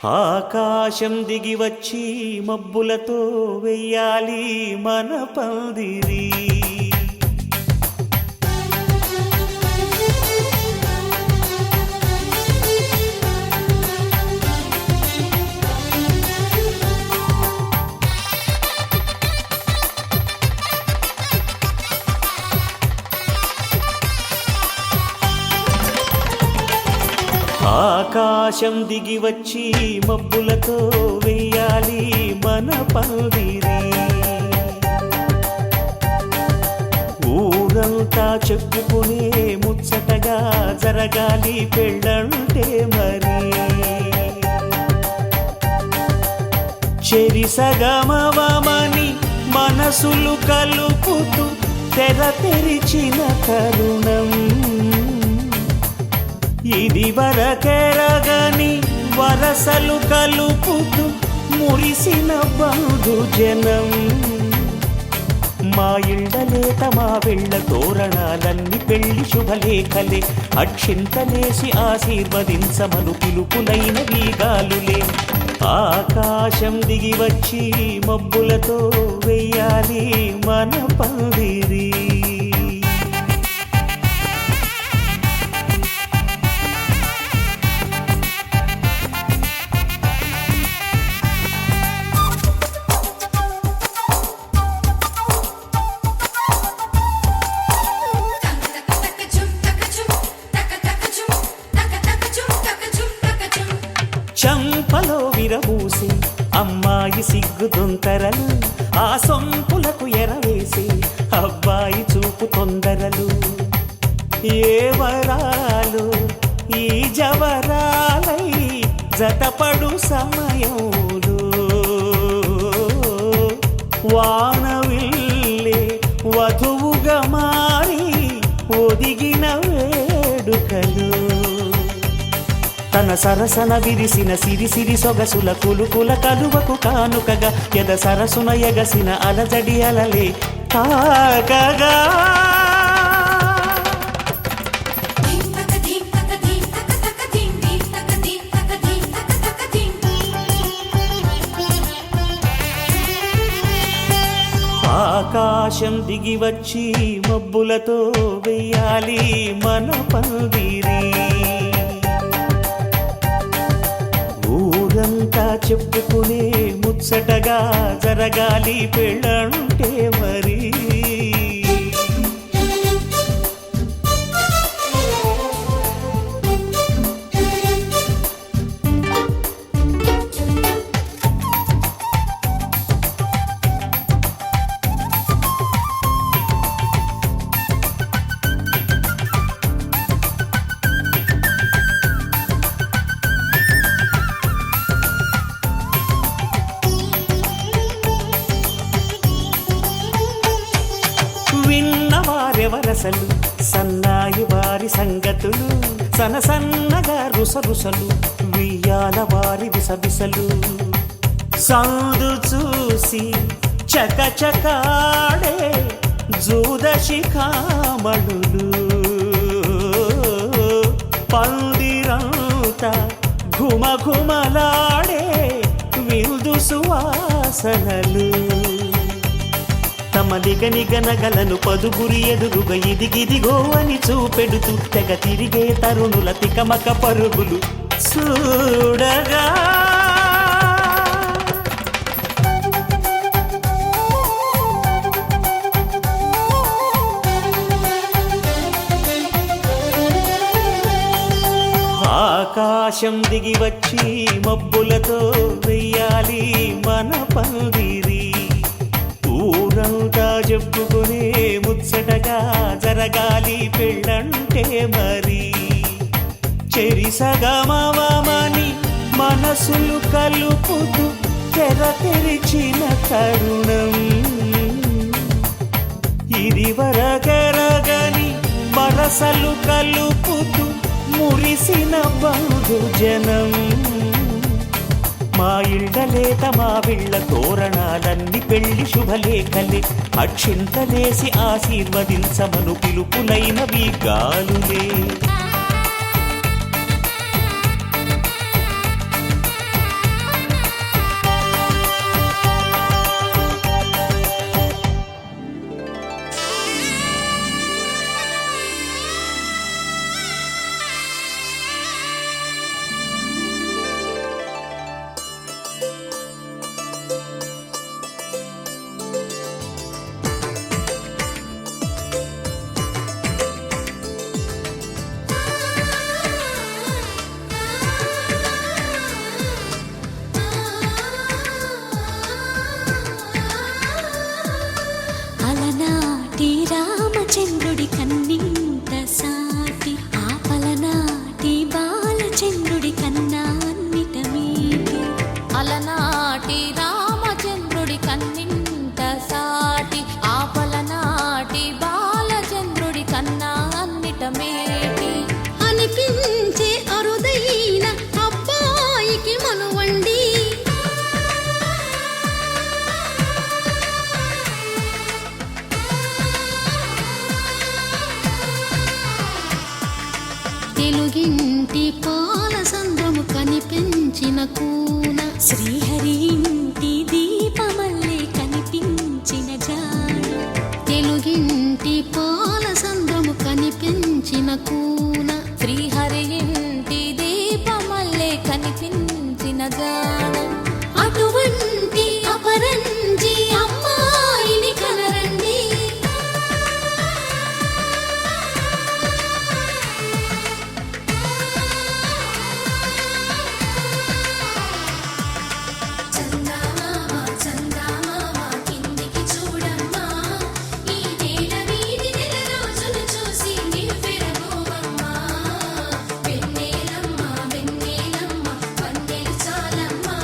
ఆకాశం దిగి వచ్చి మబ్బులతో వెయ్యాలి మన పందిరి. ఆకాశం దిగి వచ్చి మబ్బులతో వెయ్యాలి మన పందిరి. ఊరంతా చెప్పుకునే ముచ్చటగా జరగాలి పెళ్ళంటే మరి. చెరిసగమవమని మనసులు కలుపుతూ తెర తెరిచిన తరుణం. ఇది వరకెరగని వరసలు కలుపుతూ మురిసిన బంధుజనం. మా ఇళ్ళలేత మా వెళ్ళ తోరణాలన్నీ పెళ్లి శుభలేఖలే. అక్షింతలేసి ఆశీర్వదించమను పిలుపులైన వీగాలులే. ఆకాశం దిగి వచ్చి మబ్బులతో వెయ్యాలి మన పందిరి. చంపలో విరబూసి అమ్మాయి సిగ్గుదొంతరలు. ఆ సొంపులకు ఎరవేసి అబ్బాయి చూపు తొందరలు. ఏ వరాలు ఈ జవరాలై జతపడు సమయంలో. వానవిల్లే వధువుగా మారి ఒదిగిన వేడుకలు. తన సరసన విరిసిన సిరిసిరి సొగసుల కులుకుల కలువకు కానుకగా ఎద సరసున ఎగసిన అలజడి అలలే తాకగా. ఆకాశం దిగి వచ్చి మబ్బులతో వెయ్యాలి మన పందిరి. ఊరంతా చెప్పుకునే ముచ్చటగా జరగాలి పెళ్ళంటే మరి. విన్నవారెవరసలు సన్నాయి వారి సంగతులు. సనసన్నగా రుసరుసలు వియ్యాల వారి విసవిసలు. సందు చూసి చకచకాడే జూదశిఖామణులు. పందిరంతా ఘుమఘుమలాడే విందు సువాసనలు. తమ నిగనిగనగలను పదుగురి ఎదురుగా ఇదిగిదిగో అని చూపెడుతూ తెగ తిరిగే తరుణుల తికమక పరుగులు చూడగా. ఆకాశం దిగి వచ్చి మబ్బులతో వెయ్యాలి మన పందిరి. ఊరంతా చెప్పుకునే ముచ్చటగా జరగాలి పెళ్ళంటే మరి. చెరిసగమవమని మనసులు కలుపుతూ తెర తెరిచిన తరుణం. ఇది వరకెరగని వరసలు కలుపుతూ మురిసిన బంధుజనం. మా ఇళ్ళలేత మా వెళ్ళ తోరణాలన్నీ పెళ్లి శుభలేఖలే. అక్షింతలేసి ఆశీర్వదించమను పిలుపులైన వీగాలులే. అలనాటి రామచంద్రుడి కన్నింట సాటి, ఆపలనాటి బాలచంద్రుడి కన్నా అన్నిట మేటి అనిపించే అరుదైన అబ్బాయికి మనువండి. తెలుగింటి పాల సంద్రము కనిపించిన కూన, శ్రీహరి ఇంటి దీపమల్లే కనిపించిన జాడ, తెలుగింటి పాల సంద్రము కనిపించిన కూన, శ్రీహరి ఇంటి దీపమల్లే కనిపించిన జాడ. అటువంటి అపరంజి అమ్మాయిని కనరండి. చందమామ చందమామ కిందికి చూడమ్మా, ఈ నేల వీధి నెల రోజులు చూసి నివ్వెరపోవమ్మా. వెన్నెలమ్మ వెన్నెలమ్మ వన్నెలు చాలమ్మా,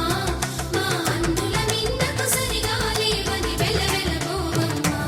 మా అందుల నిన్నకు సరిగా లేవని వెలవెలబోవమ్మా.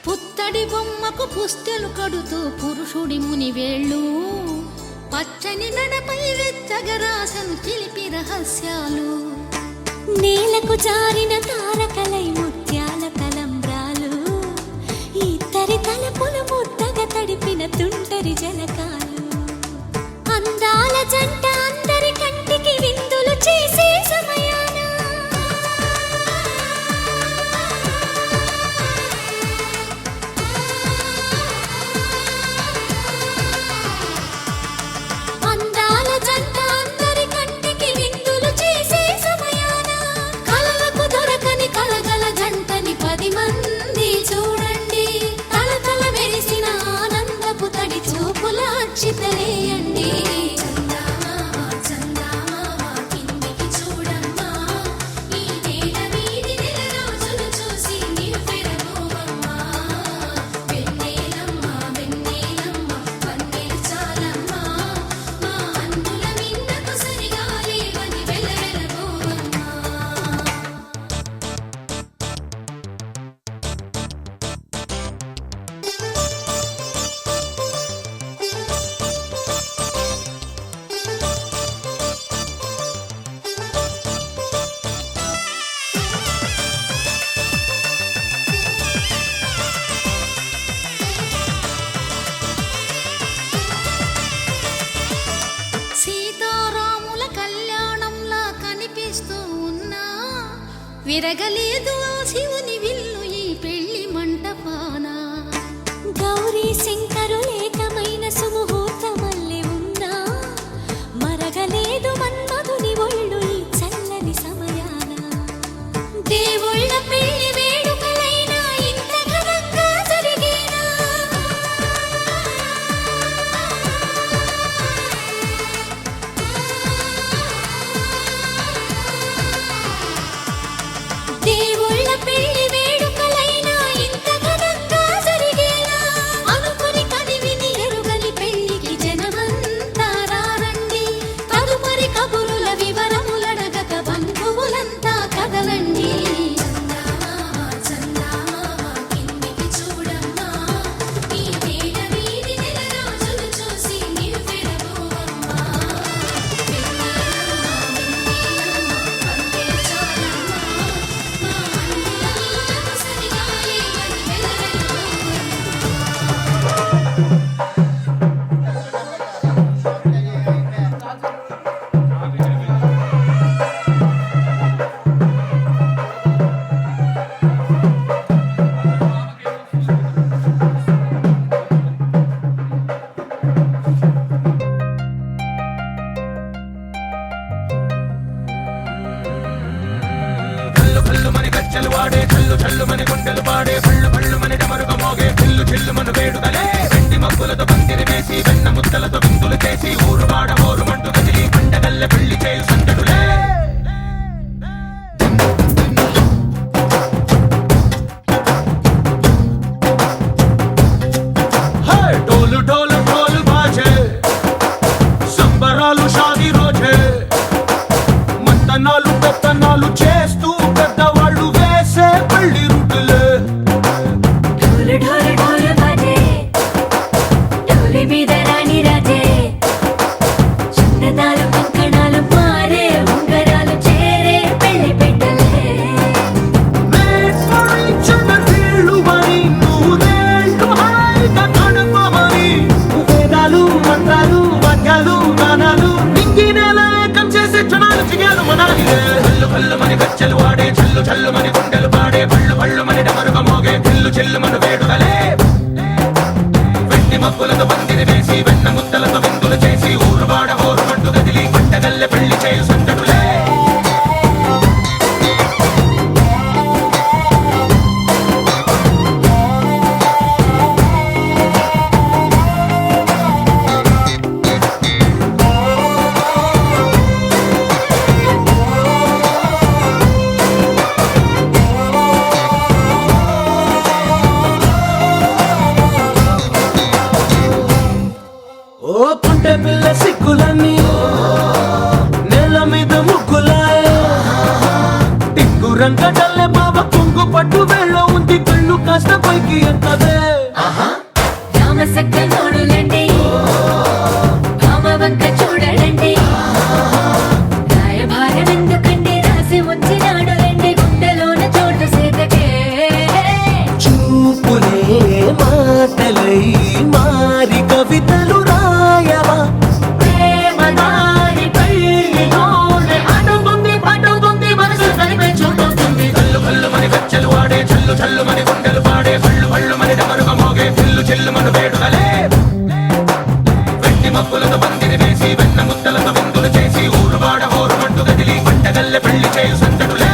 పుత్తడి బొమ్మకు పుస్తెలు కడుతూ పురుషుడి ముని వేళ్ళు, పచ్చని నడపై వెచ్చగరాసను చిలిపి రహస్యాలు. నేలకు జారిన తారకలై ముత్యాల తలంబ్రాలు, ఇద్దరి తలపులు ముద్దగా తడిపిన తుంటరి జలకాలు, అందాల జంట అందరి కంటికి విందులు చేసే సమయాన అందాల జంట అందరి కంటికి విందులు చేసే సమయాన, కలలకు దొరకని కలగల జంటని 10 మంది చూడండి. తలతల మెరిసిన ఆనందపు తడి చూపుల అక్షితలేయండి. చందమామ చందమామ కిందికి చూడమ్మా, ఈ నేల వీధి నెల రోజులు చూసి నివ్వెరపోవమ్మా. వెన్నెలమ్మ వెన్నెలమ్మ వన్నెలు చాలమ్మా, మా అందుల నిన్నకు సరిగా లేవని వెలవెలబోవమ్మా. సీతారాముల కళ్యాణంలా కనిపిస్తూ ఉన్నా, విరగలేదు ఆ శివుని విల్లు ఈ పెళ్లి మంటపాన. గౌరీ శంకరులేకమైన సుముహూర్తమల్లె ఉన్నా, మరగలేదు మన్మధుని ఒళ్ళు ఈ చల్లని సమయాన. దేవుళ్ళ పెళ్లి వేడుకలైనా ఇంత ఘనంగా జరిగేనా, దేవుళ్ళ పెళ్లి గజ్జలు వాడే చల్లు చల్లు మని గుండెలు పాడే పళ్ళు పళ్ళు మని డమరుగ మోగే చిల్లు చిల్లు మను వేడుదలే వెండి మబ్బులతో పందిరి వేసి వెన్న ముద్దలతో విందులు చేసి ఊరు వాడ హోరు మంటు కదిలి పండగల్లె పెళ్లి చేయు సందడులే డోలు డోలు డోలు బాజే సంబరాలు షాదీ రోజే మంతనాలు పెత్తనాలు చేస్తూ పెద్దవాళ్ళు వేసే పెళ్లి రుట్టులే ఢోలు ఢోలు ఢోలు బాజే ఢోలి మీద రాణి రాజే చందనాలు కంకణాలు మారే ఉంగరాలు చేరే పెళ్లి పెట్టలే చిన్నీళ్ళు మరి నూరేళ్ళు హాయిగా కడుపమని వేదాలు మంత్రాలు వాక్యాలు గానాలు నింగి నేల ఏకం చేసే క్షణాలు చిగాలు మనాలి కళ్ళు కళ్ళు మని గజ్జలు వాడే చల్లు చల్లు మని గుండెలు పాడే పళ్ళు పళ్ళు మని డమరుగ మోగే చిల్లు చిల్లు మను వేడుదలే వెండి మబ్బులతో పందిరి వేసి వెన్న ముద్దలతో విందులు చేసి ఊరు వాడ హోరు మంటు గదిలి పంటగల్లె పెళ్లి చేయు సందడులే ఓ పుంటె పిల్ల సిక్కులన్నీ నేల మీద ముగ్గులాయ టింగు రంగడల్లె బావ కుంగు పట్టు వేళ్ళ ఉంది కళ్ళు కాస్త పైకి ఎత్తదే రామసక్క నోడులండి భామ వంక చూడడండి రాయభారం ఎందుకండి రాసి వచ్చినాడు రండి గుండెలోన చోటు సేతకే చూపులే మాటలై మారి కవితలు రాయవా ప్రేమదారి పెళ్లిలోనే అడుగుంది పట్టుకుంది మనసు కలిపే చూపుతుంది కళ్ళు కళ్ళు మని గజ్జలు వాడే చల్లు చల్లు మని గుండెలు పాడే పళ్ళు పళ్ళు మని డమరుగ మోగే చిల్లు చిల్లు మను వేడుదలే వెండి మబ్బులతో పందిరి వేసి వెన్న ముద్దలతో విందులు చేసి ఊరు వాడ హోరు మంటు గదిలి పంటగల్లె పెళ్లి చేయు సందడులే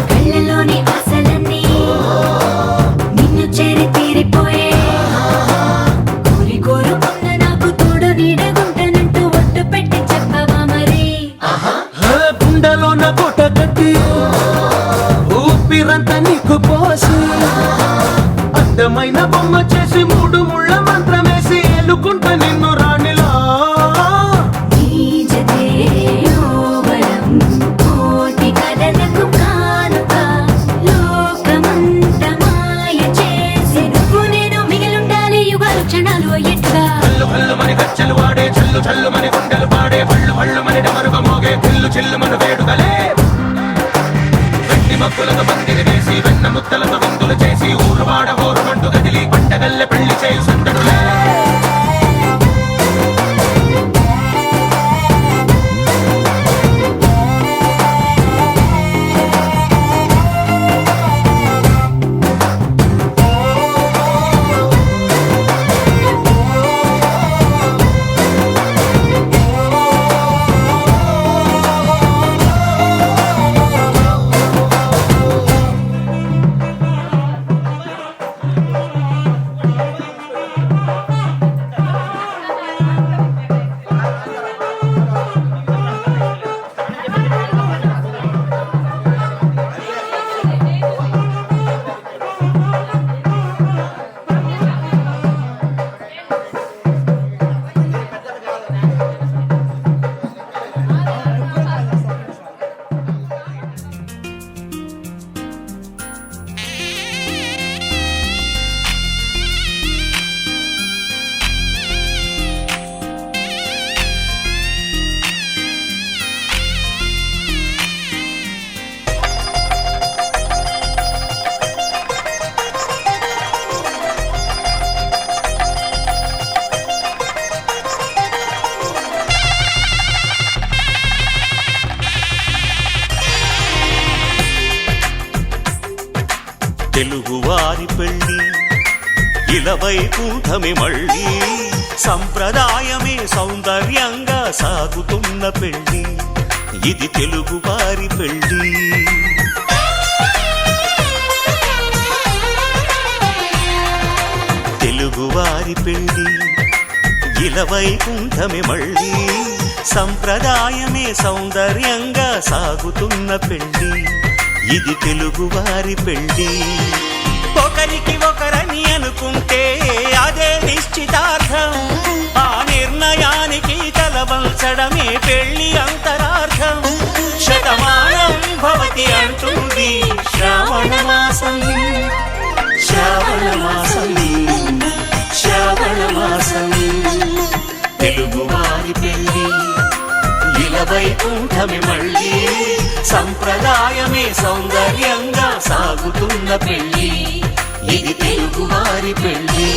కళ్ళలోని ఆశలన్నీ నిన్ను చేరి తీరిపోయే కోరి కోరుకున్న నాకు తోడు నీడగుంటనంటూ ఒట్టు పెట్టి చెప్పవా మరి గుండెలోన కోట కట్టి ఊపిరంతా నీకు పోసి అందమైన బొమ్మ చేసి మూడు ముళ్ళ మంత్రమేసి ఎలుకుంట నిన్ను రాణిలా నీజతే యోవరం కోటి కలలకు కానుక లోకమంత మాయ చేసి నువ్వు నేను మిగిలుండాలి యుగాలు క్షణాలు ఎట్లా కళ్ళు కళ్ళు మని గజ్జలు వాడే చల్లు చల్లు మని గుండెలు పాడే పళ్ళు పళ్ళు మని డమరుగ మోగే చిల్లు చిల్లు మను వేడుదలే వెండి మబ్బులతో పందిరి వేసి వెన్న ముద్దలతో విందులు చేసి ఊరు వాడ హోరు మంటు గదిలి పంటగల్లె పెళ్లి చేయు సందడులే ఇలవైకుంఠమి మళ్ళీ సంప్రదాయమే సౌందర్యంగా సాగుతున్న పెళ్ళి ఇది తెలుగు వారి పెళ్ళి తెలుగువారి పెళ్ళి ఇలవైకుంఠమి మళ్ళీ సంప్రదాయమే సౌందర్యంగా సాగుతున్న పెళ్ళి ఇది తెలుగువారి పెళ్ళి ఒకరికి ఒకరని అనుకుంటే అదే నిశ్చితార్థం ఆ నిర్ణయానికి తలవంచడమే పెళ్లి అంతరార్థం శతమానం భవతి అంటుంది శ్రావణ మాసం శ్రావణ మాసం శ్రావణ మాసం తెలుగువారి పెళ్ళి ఇలవైకుంఠమి మళ్ళీ సంప్రదాయమే సౌందర్యంగా సాగుతున్న పెళ్ళి ఇది తెలుగువారి పెళ్ళి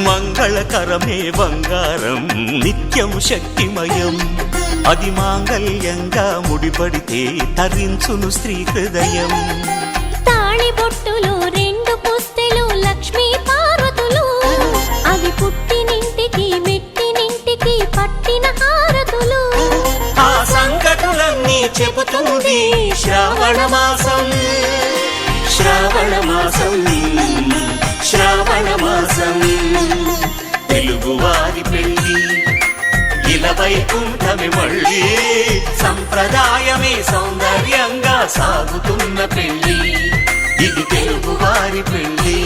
మంగళకరమే బంగారం నిత్యం శక్తిమయం అది మాంగళ్యంగా ముడిపడితే తరించును స్త్రీ హృదయం తాళిబొట్టులో రెండు పుస్తెలు లక్ష్మీ పార్వతులు అవి పుట్టినింటికి మెట్టినింటికి పట్టిన హారతులు ఆ సంకటులన్నీ చెబుతుంది శ్రావణ మాసం శ్రావణ మాసం శ్రావణ మాసం తెలుగువారి పెళ్ళి ఇలవైకుంఠమి మళ్ళీ సంప్రదాయమే సౌందర్యంగా సాగుతున్న పెళ్ళి ఇది తెలుగువారి పెళ్ళి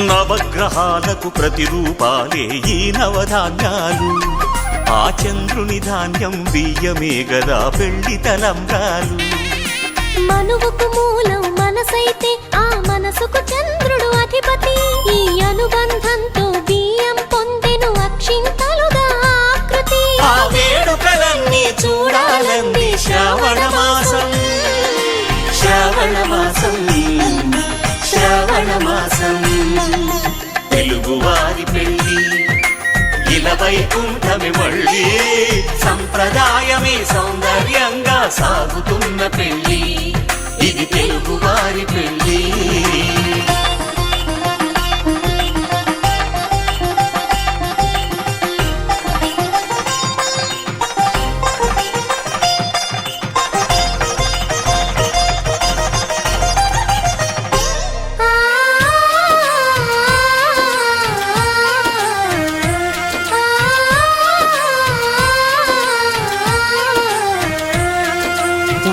నవగ్రహాలకు ప్రతిరూపాలే ఈ నవధాన్యాలు ఆ చంద్రుని ధాన్యం బియ్యమే గదా పెళ్లి తలంబ్రాలు మనువుకు మూలం మనసైతే ఆ మనసుకు చంద్రుడు అధిపతి ఈ అనుబంధంతో బియ్యం పొందెను అక్షింతలుగా ఆకృతి ఆ వేడుకలన్నీ చూడాలంది శ్రావణ మాసం శ్రావణ మాసం శ్రావణ మాసం తెలుగువారి పెళ్ళి ఇలవైకుంఠమి మళ్ళీ సంప్రదాయమే సౌందర్యంగా సాగుతున్న పెళ్ళి ఇది తెలుగువారి పెళ్ళి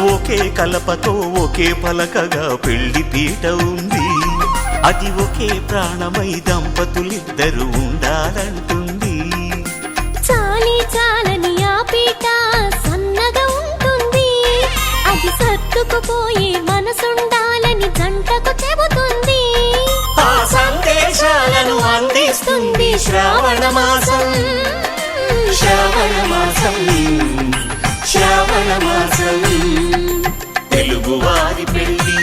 ఒకే కలపతో ఒకే పలకగా పెళ్లి పీట ఉంది అది ఒకే ప్రాణమై దంపతులిద్దరు ఉండాలంటుంది చాలి చాలని ఆ పీట సన్నగా ఉంటుంది అది సర్దుకుపోయే మనసుండాలని జంటకు చెబుతుంది ఆ సందేశాలను అందిస్తుంది శ్రావణ మాసం శ్రావణ మాసం శ్రావణ మాసం తెలుగువారి పెళ్ళి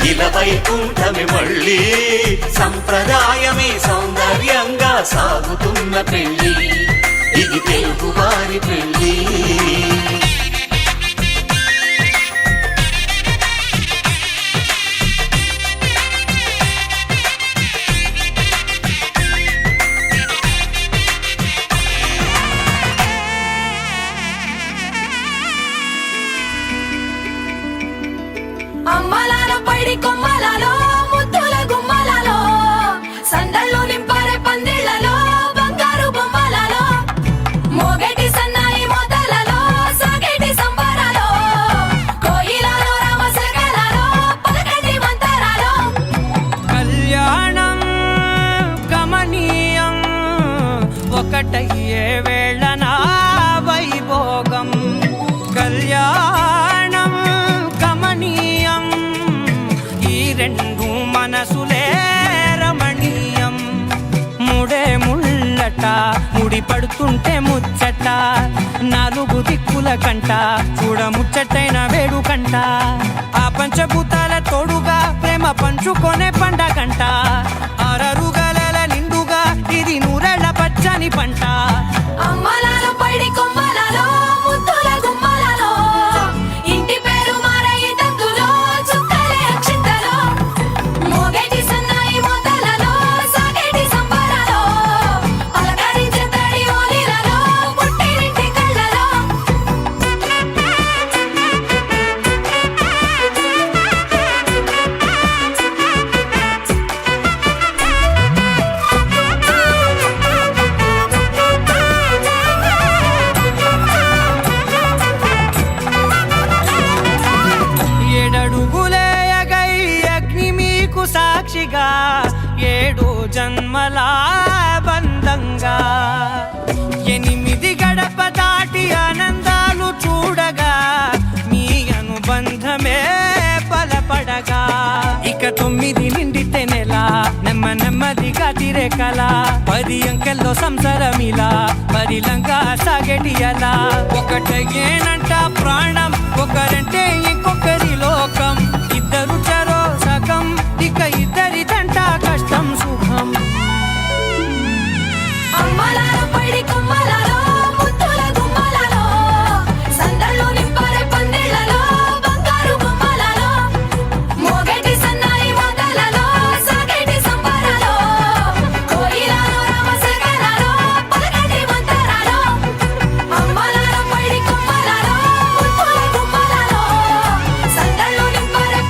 ఇలవైకుంఠమి మళ్ళీ సంప్రదాయమే సౌందర్యంగా సాగుతున్న పెళ్ళి ఇది తెలుగువారి పెళ్ళి అమ్మలాల పైడి కొమ్మలలో ముద్దుల గుమ్మలలో సందళ్ళు నింపరే పందిళ్లలో బంగారు బొమ్మ ఒక్కటయ్యే వేళన వైభోగం కళ్యాణం కమనీయం ఈ రెండు మనసులే రమణీయం ముడే ముళ్ళట ముడి పడుతుంటే ముచ్చట నాలుగు దిక్కుల కంట చూడ ముచ్చటైన వేడుకంట ఆ పంచభూతాల తోడుగా ప్రేమ పంచుకొనే పండగంట ఆరరుగల నిండుగా ఇది నూరెళ్ళ పచ్చని పంట అమ్మలాలో పైడి కొమ్మలలో ముద్దుల గుమ్మలలో ఇంటి పేరు మారయి తందులో చుక్కలే అక్షింతలో మోగేటి సన్నాయి మోతలలో సాగేటి సంబరాలో పలకరించే తడి ఓలిలలో పుట్టినింటి కళ్ళలో ఏడడుగులేయగై అగ్ని మీకు సాక్షిగా ఏడు జన్మల బంధంగా ఎనిమిది గడప దాటి ఆనందాలు చూడగా మీ అనుబంధమే బలపడగా ఇక 9 నిండితే నెల నెమ్మదిగా తిరే కల 10 అంకెల్లో సంసారమిలా పరిలంగా సాగేటి అలా ఒకటేనంట ప్రాణం ఒకరంటే ఇంకొకరి లోకం ఇద్దరు చరో సగం ఇక ఇద్దరిదంట కష్టం సుఖం అమ్మలాలో పైడి కొమ్మలలో ముద్దుల గుమ్మలలో సందళ్ళు నింపారే పందిళ్ళలో బంగారు గుమ్మలలో మోగేటి సన్నాయి మోతలలో సాగేటి సంబరాలో కోయిలలో రామశేఖరాలో పలకటి మంతరాలో అమ్మలాలో పైడి కొమ్మలలో ముద్దుల గుమ్మలలో సందళ్ళు నింపారే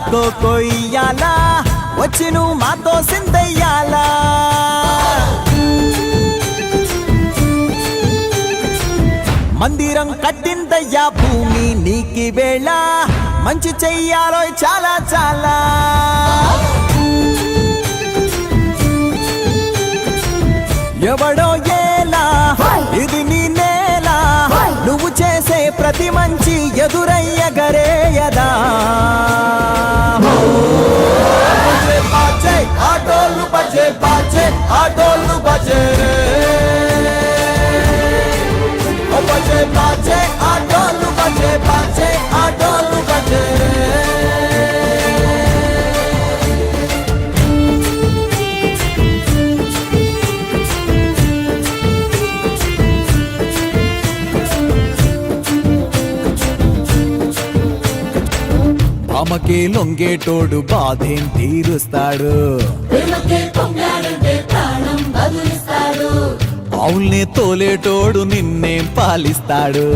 కోకో ఇయ్యాలా వచ్చి నువ్వు మాతో సిందయ్యాలా మందిరం కట్టిందయ్యా భూమి నీకి వేళ మంచి చెయ్యాలో చాలా చాలా ఎవడో ఏలా ఇది నీ నేల నువ్వు చేసే ప్రతి మంచి ఎదురయ్యగరేయదా ఆటోలు బజే బాజే ఆటోలు బజే బజే బాజే ఆటోలు బజే బాజే ఆటోలు బజే అమ్మకే లొంగేటోడు బాధేం తీరుస్తాడు అవుల్నే తోలేటోడు నిన్నేం పాలిస్తాడు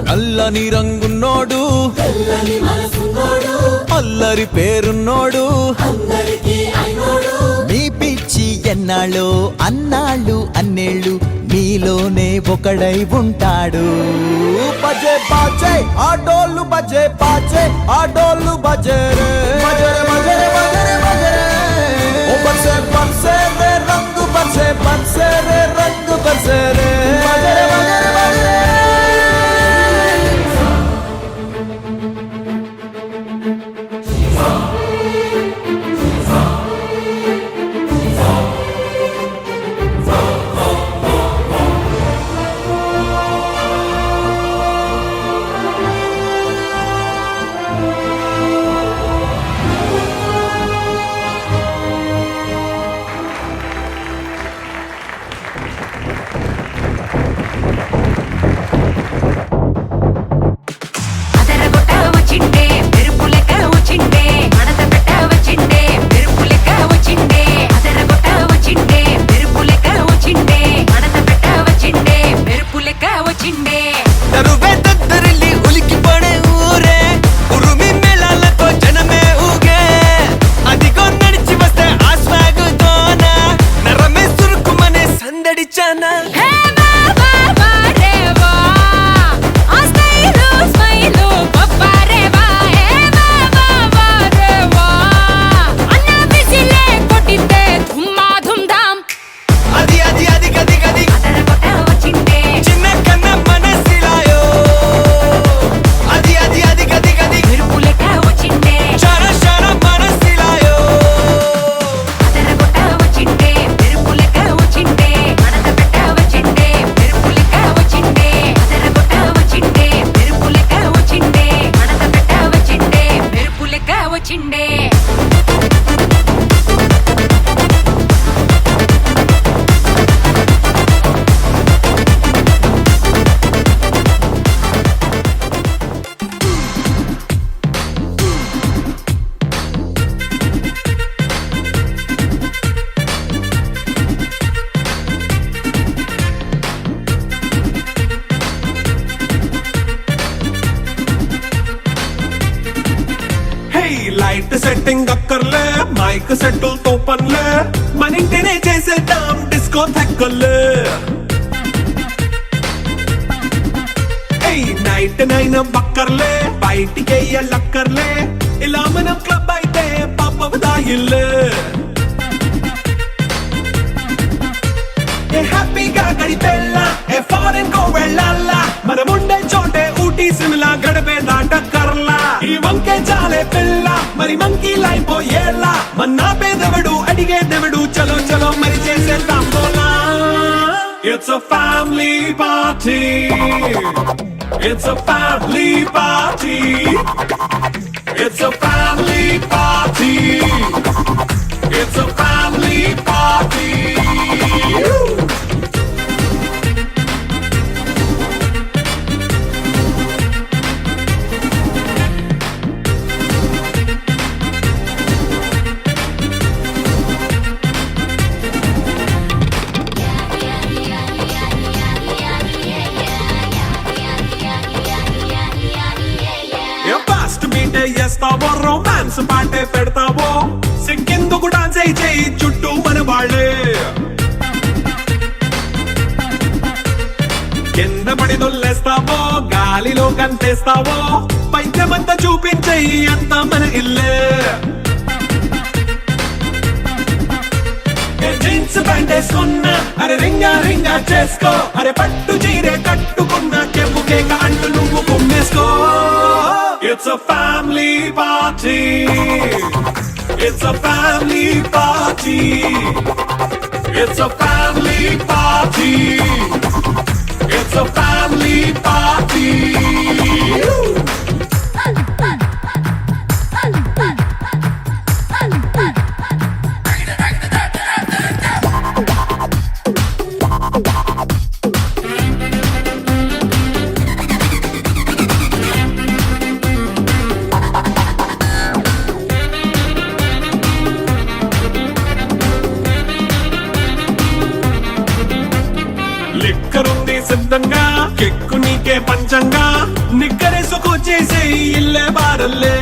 నల్లని రంగున్నోడు అల్లరి పేరున్నోడు మీ పిచ్చి ఎన్నాళ్ళు అన్నాళ్ళు అన్నేళ్ళు మీలోనే ఒకడై ఉంటాడు బజే బాజే ఆటోలు బజే బాజే ఆటోలు బజే రే బజరే బజరే బజరే బజరే ఓ బజే బజే రే రంగు బజే బజే రే రంగు బజే రే బజరే బజరే బజరే అదరగొట్ట వచ్చిండే మెరుపు లెక్క వచ్చిండే మడత పెట్ట వచ్చిండే మెరుపు లెక్క వచ్చిండే అదరగొట్ట వచ్చిండే మెరుపు లెక్క వచ్చిండే మడత పెట్ట వచ్చిండే మెరుపు లెక్క వచ్చిండే నరువే దద్దరిల్లి ఉలికి పడే ఊరే ఉరుమి మేళాలతో జనమే ఊగే అదిగో నడిచి వస్తే ఆ స్వాగుతోన నరమే సురుకుమనే సందడి చానా హే బాబా బారేవా ఆ స్మైలు స్మైలు బొబ్బారేవా హే బాబా బారేవా అన్న బిసిలే కొట్టితే ధుమ్మా ధుమ్ ధామ్ అది అది అది గది గది అదరగొట్ట వచ్చిండే చిన్న కన్న మనసిలాయో అది అది అది గది గది మెరుపు లెక్క వచ్చిండే షర షర మనసిలాయో అదరగొట్ట వచ్చిండే మెరుపు లెక్క వచ్చిండే మడత పెట్ట వచ్చిండే మెరుపు లెక్క వచ్చిండే అదరగొట్ట వచ్చిండే మెరుపు లెక్క వచ్చిండే మడత పెట్ట వచ్చిండే మెరుపు లెక్క వచ్చిండే హే లైట్ సెట్టింగ్ అక్కర్లే మైక్ సెట్టులతో పనులే మన ఇంటినే చేసేద్దాం డిస్కో థెక్కలే నైట్ నైన్ బక్కర్లే బయటికి లక్కర్లే ఇలా మనం క్లబ్ అయితే పాపదాయిల్లే హ్యాపీగా గడిపెళ్ళా ఏ ఫారెన్ కో వెళ్ళాలా మనం ఉండే చోటే ఊటీ సిమ్లా గడిపే దాటక్కర్లా ఈ వంకే చాలే పిల్ల మరి మంకీ లైపోయేలా మన్నా పేదవడు అడిగేదెవడు చలో చలో మరి చేసేద్దాం బోలా It's a family party. It's a family party. It's a family party. It's a family party. చేస్తావో రొమాన్స్ పాటే పెడతావో సిక్కెందుకు డాన్స్ అయి చేయి చుట్టూ మన వాళ్ళే కింద పడి దొల్లేస్తావో గాలిలో కంటేస్తావో పైద్యమంతా చూపించేయి అంతా మన ఇల్లే జీన్స్ ప్యాంట్ వేసుకున్నా అరే రింగా రింగా చేసుకో అరే పట్టు చీరే కట్టుకున్నా చెప్పు కేక అంటూ నువ్వు కుమ్మేసుకో it's a family party it's a family party it's a family party it's a family party లిక్కరుంది సిద్ధంగా కెక్కు నీకే పంచంగా నిక్కరేసుకు చేసే ఇల్లే బారల్లే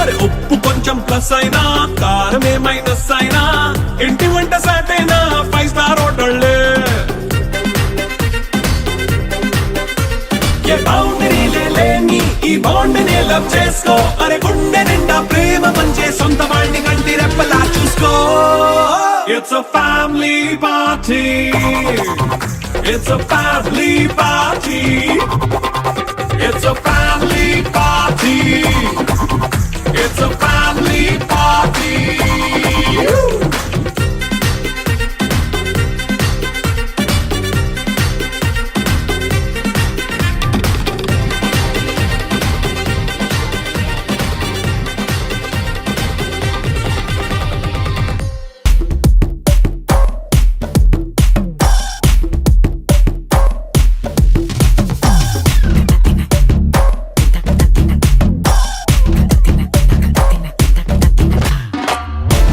అరే ఉప్పు కొంచెం ప్లస్ అయినా కారమే మైనస్ అయినా ఇంటి వంట సాటైనా 5 స్టార్ హోటళ్ళే ఏ బౌండరీ లేని ఈ బాండ్ని లవ్ చేసుకో అరే గుండె నిండా ప్రేమ పంచే సొంత వాడిని కంటి రెప్పలా చూసుకో It's a family party. It's a family party. It's a family party. It's a family party.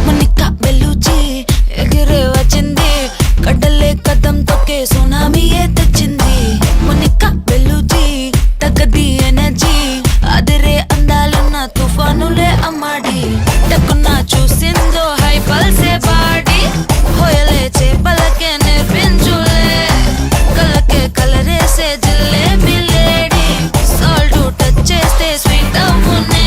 Monica Bellucci ఎగిరే వచ్చింది కడ్డలే కదం తొక్కే సునామీయే తెచ్చింది మునిక బెల్లుచి తగ్గది ఎనర్జీ అదిరే అందాలున్న తుఫానులే అమ్మాడి టక్కున చూసిందో హై పల్సే బాడి హోయలే చేపలకే నేర్పించులే కళ్ళకే కలరేసే జిల్లేబీ లేడీ సాల్ట్ టచ్ చేస్తే స్వీట్ అవునే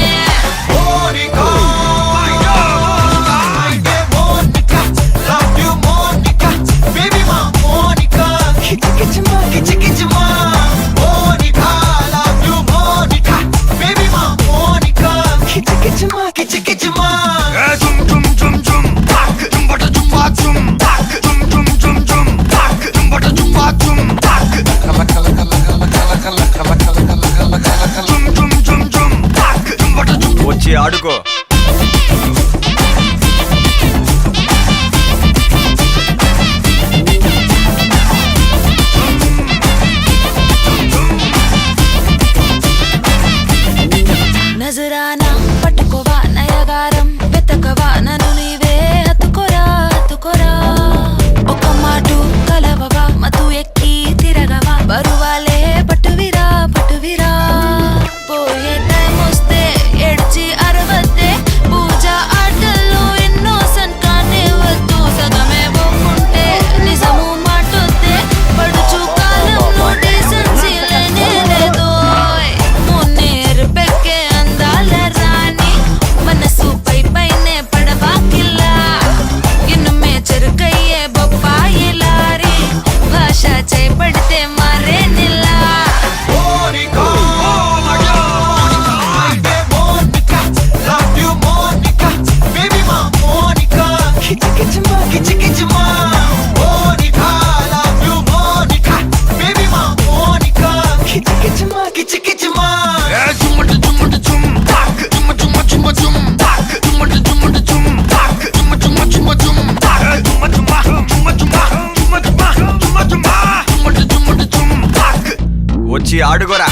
వచ్చి ఆడుకో నజరానా పట్టుకోవా నయగారం వెతకవా నన్ను నీవే హత్తుకోరా హత్తుకోరా ఒక మాటు కలవవా మతు ఎక్కి తిరగవా బరువాలే పట్టువిరా పట్టువిరా పోయే టైం వస్తే ఎడ్చి అరవద్దే పూజ ఆటల్లో ఎన్నో సంకానే వద్దు సగమే పోకుంటే నిజము మాటొద్దే పడుచు కాలంలో డీసెన్సీ లేనే లేదో మున్నేరు పెక్కే అందాల రాణి మనసు పై పైనే పడవాకిల్లా ఇన్నుమే చెరుకయ్యే బొప్పాయి లారి భాష చేపడితే మారే నిల్లా వచ్చి ఆడుకోరా